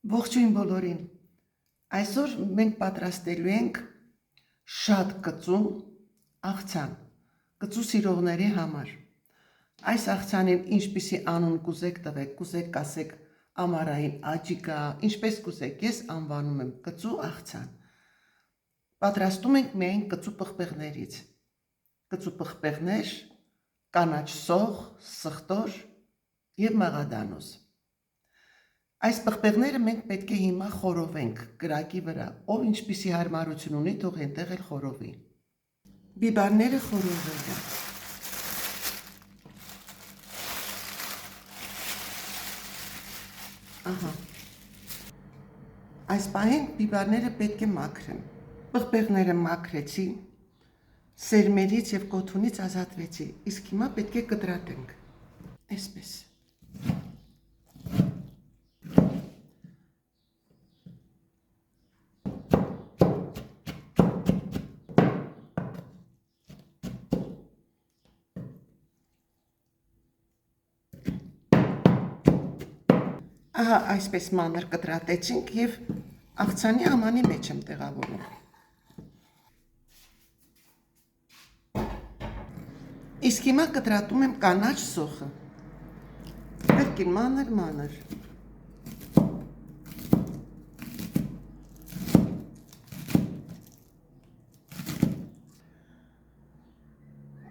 Ողջույն բոլորին։ Այսօր մենք պատրաստելու ենք շատ կծու աղցան, կծու սիրողների համար։ Այս աղցանին ինչպիսի անուն կուզեք տվեք, կուզեք կասեք ամառային աջիկա, ինչպես կուզեք, ես անվանում եմ կծու աղցան։ Պատրաստում ենք միայն կծու պղպեղներից։ Կծու պղպեղներ, կանաչ սող, սխտոր և մաղադանոց։ Այս պղպեղները մենք պետք է հիմա խորովենք կրակի վրա, ով ինչպիսի հարմարություն ունի, թող այնտեղ էլ խորովի։ Բիբարները խորովել են։ Ահա։ Այս պահին բիբարները պետք է մաքրեն։ Պղպեղները մաքրեցի, սերմերից և կոթունից ազատվեցի, իսկ հիմա պետք է կտրատենք։ Այսպես։ Ահա այսպես մանր կտրատեցինք և աղցանի ամանի մեջ եմ տեղավորում։ Իսկ հիմա կտրատում եմ կանաչ սոխը։ Կրկին մանր։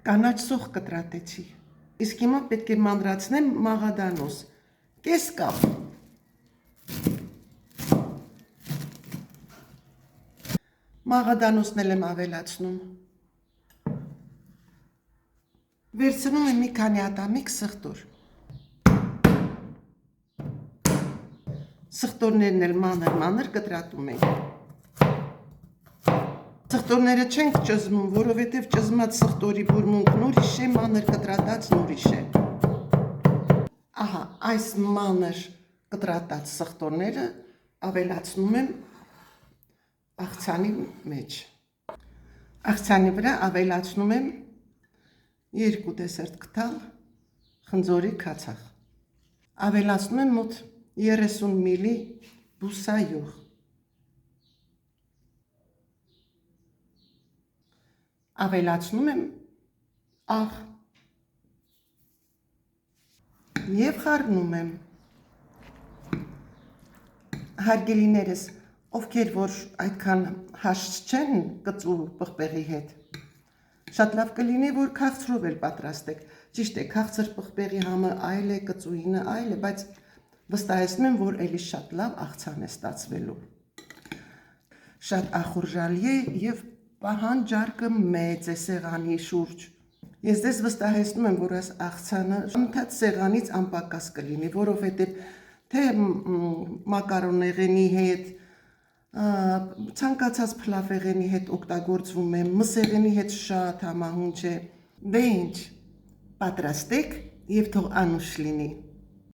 Կանաչ սոխ կտրատեցի։ Իսկ հիմա պետք է մանրացնեմ մաղադանոց, կես կապ։ Մաղադանոցն էլ եմ ավելացնում։ Վերցնում եմ մի քանի ատամիկ սխտոր։ Սխտորներն էլ մանր կտրատում ենք։ Սխտորները չենք ճզմում, որովհետև ճզմած սխտորի բուրմունքն ուրիշ է, մանր կտրատածն ուրիշ է։ Ահա, այս մանր կտրատած սխտորները ավելացնում եմ աղցանի մեջ։ Աղցանի վրա ավելացնում եմ 2 դեսերտ կթալ խնձորի քացախ։ Ավելացնում եմ մոտ 30 մլի բուսայուղ։ Ավելացնում եմ աղ և խառնում եմ։ Հարգելիներս, ովքեր որ այդքան հաշտ չեն կծու պղպեղի հետ, շատ լավ կլինի, որ քաղցրով էլ պատրաստեք։ Ճիշտ է, քաղցր պղպեղի համը այլ է, կծուինը այլ է, բայց վստահեցնում եմ, որ էլի շատ լավ աղցան է ստացվելու։ Շատ ախորժալի է և պահանջարկը մեծ է սեղանի շուրջ։ Ես ձեզ վստահեցնում եմ, որ այս աղցանը ընդհանուր սեղանից անպակաս կլինի, որովհետև թե մակարոնեղենի հետ, ցանկացած փլավեղենի հետ օգտագործվում է, մսեղենի հետ շատ համահունչ է։ Դե ինչ, պատրաստեք և թող անուշ լինի։